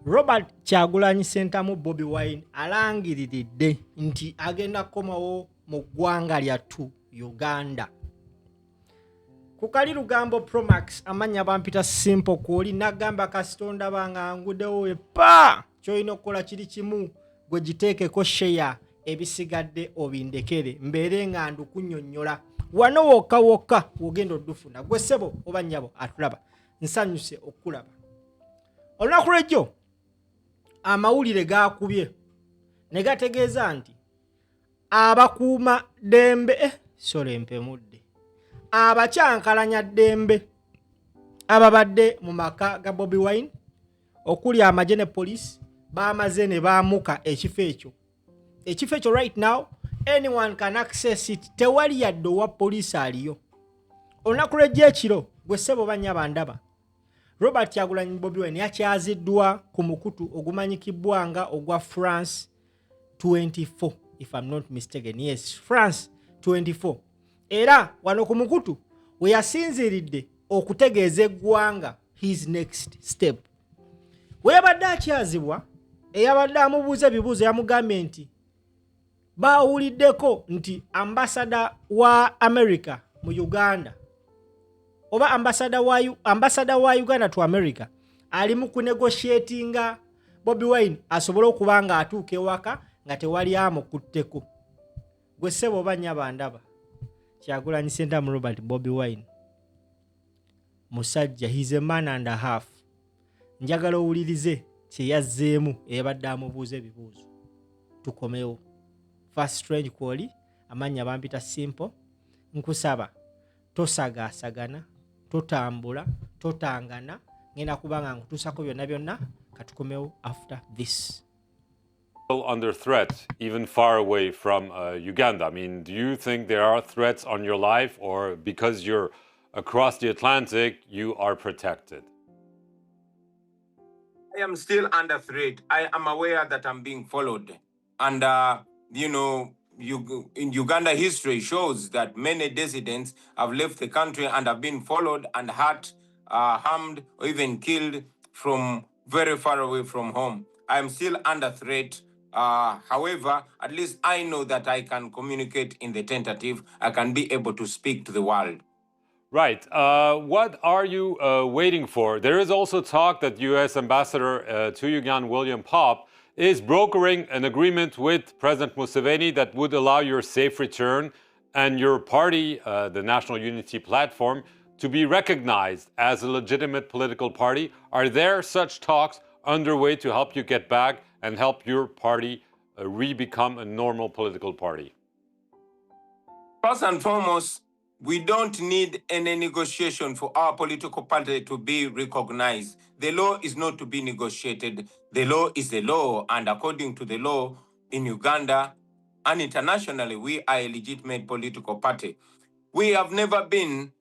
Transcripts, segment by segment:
Robert Kyagulanyi Ssentamu Bobi Wine alangiridde nti agenda kukomawo mu ggwanga lyattu Uganda. Ku kali lugambo Promax amanya bampita simple kwoli nagamba kasitonda banga ngudewo epa kyolina okukola kiri kimu gwe giteekeko share ebisigadde obindekere mbeere nga ndukunnyonnyola wano wokka wokka wogenda oddufuna gwe ssebo oba nnyabo atulaba nsanyuse okkulaba. Olunaku lw'ejjo amawulire gaakubye ne gategeeza nti abakuuma ddembe empemudde abakyankalanya ddembe ababadde mu maka ga Bobi Wine okuli amagye ne police baamaze ne baamuka ekifo ekyo right now anyone can access it, tewali yadde owa police aliyo. Olunaku lw'ejjo ekiro gwe ssebo banya bandaba Robert Kyagulanyi Bobi Wine yakyaziddwa ku mukutu ogumanyikibbwa nga ogwa France 24 if I'm not mistaken. Yes, France 24. Era wano ku mukutu we yasinziridde okutegeeza eggwanga his next step. We yabadde akyazibwa eyabadde amubuuza ebibuuzo yamugambye nti baawuliddeko nti ambasada wa America mu Uganda oba ambasada wa Uganda to America ali mu kunegotiatinga Bobi Wine asobole okuba nga atuuka ewaka nga tewali amukutteko. Gwe ssebo banya bandaba Kyagulanyi Ssentamu Robert Bobi Wine musajja, he's a man and a half. Njagala owulirize kye yazzeemu eyabadde amubuuza ebibuuzo tukomewo. First strange kwoli amanya bampita simple nkusaba tosagaasagana totambula totangana ngenda kubanga nkutuusako byonna katukomewo after this. Under threat, even far away from Uganda. I mean, do you think there are threats on your life, or because you're across the Atlantic, you are protected? I am still under threat. I am aware that I'm being followed. And, in Uganda history shows that many dissidents have left the country and have been followed and hurt, harmed, or even killed from very far away from home. I am still under threat. However, at least I know that I can communicate in the tentative. I can be able to speak to the world. Right. What are you waiting for? There is also talk that U.S. Ambassador to Uganda, William Popp, is brokering an agreement with President Museveni that would allow your safe return and your party, the National Unity Platform, to be recognized as a legitimate political party. Are there such talks underway to help you get back and help your party re-become a normal political party? First and foremost, we don't need any negotiation for our political party to be recognized. The law is not to be negotiated. The law is the law, and according to the law in Uganda and internationally, we are a legitimate political party. We have never been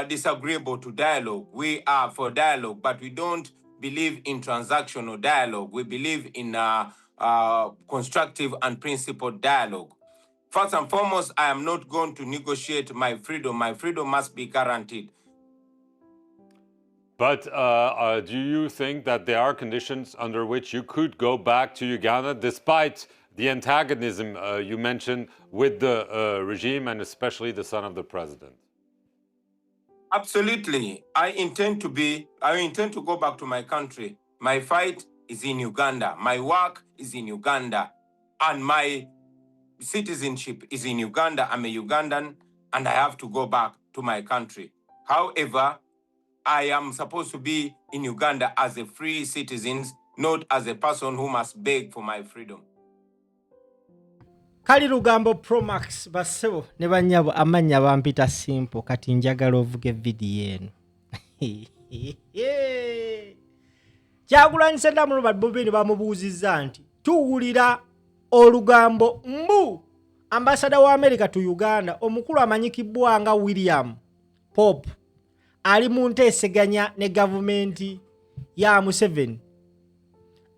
disagreeable to dialogue. We are for dialogue, but we don't believe in transactional dialogue. We believe in constructive and principled dialogue. First and foremost, I am not going to negotiate my freedom. My freedom must be guaranteed. But do you think that there are conditions under which you could go back to Uganda despite the antagonism you mentioned with the regime and especially the son of the president? Absolutely. I intend to go back to my country. My fight is in Uganda. My work is in Uganda. And my citizenship is in Uganda. I'm a Ugandan and I have to go back to my country. However, I am supposed to be in Uganda as a free citizen, not as a person who must beg for my freedom. Kali lugambo Promax bassebo ne bannyabo amanya bampita simple kati njagala ovuge video eno. Kyagulanyi Ssentamu Robert Bobi ne bamubuuzizza nti tuwulira olugambo mbu ambasada wa America to Uganda omukulu amanyikibbwa nga William Popp ali mu nteeseganya ne gavumenti ya Museveni.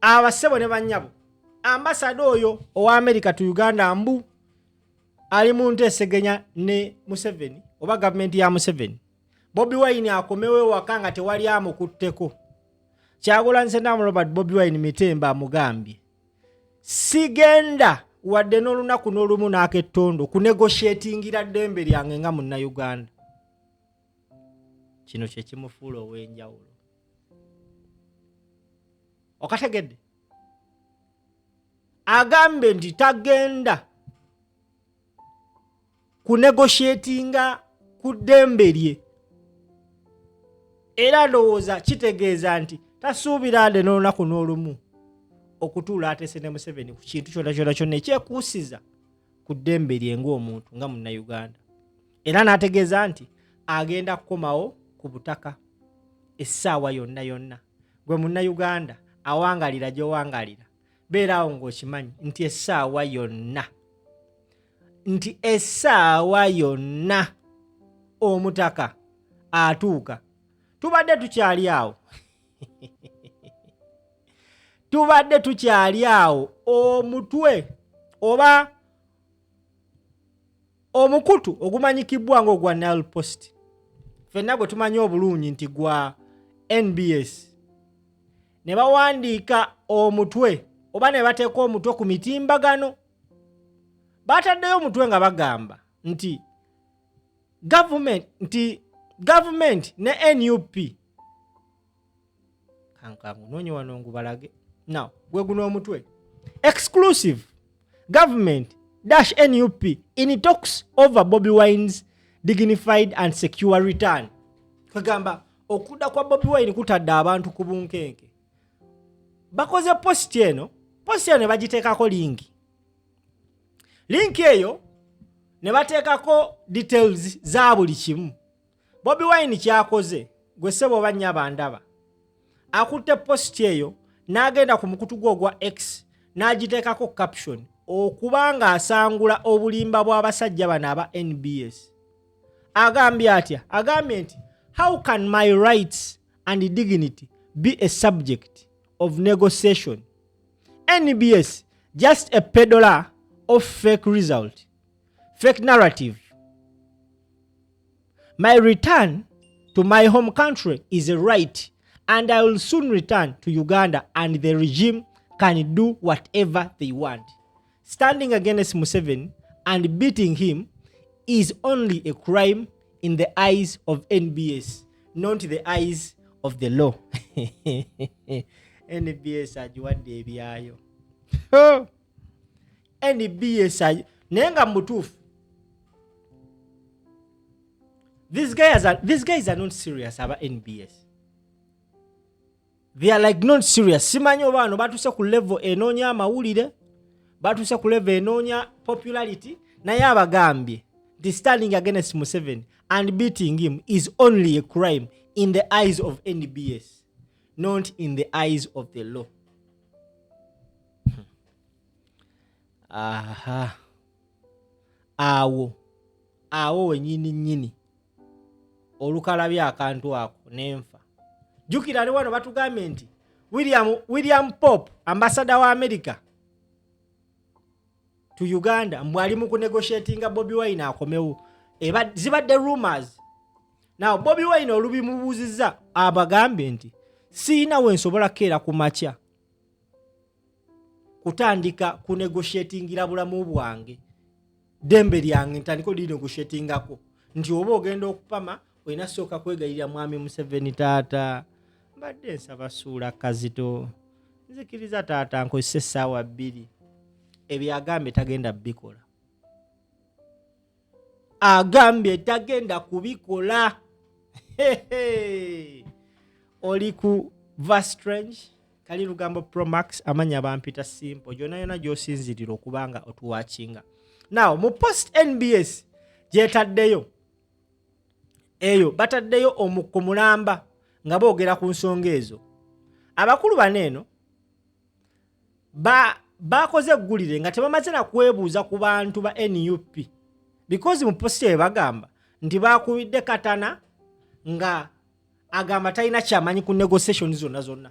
Abassebo ne bannyabo ambasada oyo owa America to Uganda mbu ali mu nteeseganya ne Museveni oba gavumenti ya Museveni. Bobi Wine akomewe waka nga tewali amukutteko. Kyagulanyi Ssentamu Robert Bobi Wine Mitemba amugambye sigenda wadde n'olunaku n'olumu n'akettondo kunegotiatingira ddembe lyange nga Munnayuganda. Kino kye kimufuula ow'enjawulo. Okategedde? Agambe nti tagenda kunegotiatinga ku ddembe lye. Era ndowooza kitegeeza nti tasuubira ade n'olunaku n'olumu okutuula ateese ne Museveni ku kintu kyonna ekyekuusiza ku ddembe lye ng'omuntu nga Munnayuganda. Era n'ategeeza nti agenda kukomawo ku butaka essaawa yonna. Gwe Munnayuganda awangalira gy'owangalira, beeraawo ng'okimanyi nti essaawa yonna omutaka atuuka. Tubadde tukyali awo omutwe oba omukutu ogumanyikibwa ng'ogwa Nile Post. Ffenna gwe tumanyi obulungi nti gwa NBS. Ne bawandiika omutwe oba ne bateeka omutwe ku mitimbagano. Bataddeyo omutwe nga bagamba nti government ne NUP. Kankangu noonye wano ngubalage. Now, gwe guno omutwe. Exclusive government dash NUP in talks over Bobi Wine's dignified and secure return. Kagamba okudda kwa Bobi Wine kutadde abantu ku bunkenke. Bakoze post eno bagiteekako linki. Linki eyo ne bateekako details za buli kimu. Bobi Wine kyakoze gwe ssebo oba nnyaba ndaba. Akutte post eyo n'agenda ku mukutu gwo gwa X n'agiteekako caption okubanga asangula obulimba bw'abasajja bano aba NBS. Agambye atya? Agambye nti how can my rights and dignity be a subject of negotiation? NBS just a peddler of fake result, fake narrative. My return to my home country is a right, and I will soon return to Uganda, and the regime can do whatever they want. Standing against Museveni and beating him is only a crime in the eyes of NBS, not the eyes of the law. NBS ajiwadde ebyayo. NBS nenga mutufu. These guys are not serious about NBS. They are like not serious. Simanyi obano batuse ku level enonya amawulire, batuse ku level enonya popularity, naye abagambye the standing against Museveni and beating him is only a crime in the eyes of NBS, not in the eyes of the law. Aha. Awo wenyini olukalabya akantu ako nenfa. Jukira ali wano batugambye nti William Pope, ambassador wa America to Uganda, mbwali mu kunegotiatinga Bobi Wine akomewo. Zibadde rumors. Now Bobi Wine olubi mubuuziza abagambye nti siina wensobola keera ku makya kutandika kunegotiatingira bulamu bwange dembe lyange ntandiko negotiatingako nti oba ogenda okupama olina sooka kwegayirira mwami Museveni taata mbadde nsaba suula Kazito nzikiriza taata nkozesa essaawa 2 ebyo agambye tagenda bikola. Agambye tagenda kubikola. Oli ku Vastrange kali lugambo Pro Max amanya bampita simple yona gy'osinzirira okubanga otuwachinga. Now mu post NBS jetaddeyo eyo bataddeyo omukomulamba nga boogera ku nsonga ezo. Abakulu baneeno bakoze eggulire nga tebamaze na kwebuuza ku bantu ba NUP because mu post eyo bagamba nti bakubidde katana nga agamba talina kyamanyi ku negotiation zonna.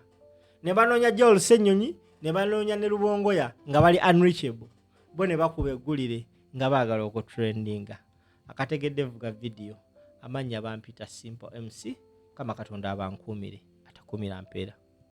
Ne banoonya Joel Ssenyonyi ne banoonya ne Lubongoya nga bali unreachable. Bo ne bakuba eggulire nga baagala okutrendinga. Akategedde vuga video amanya bampita simple MC kama Katonda abankuumire atakumira mpeera.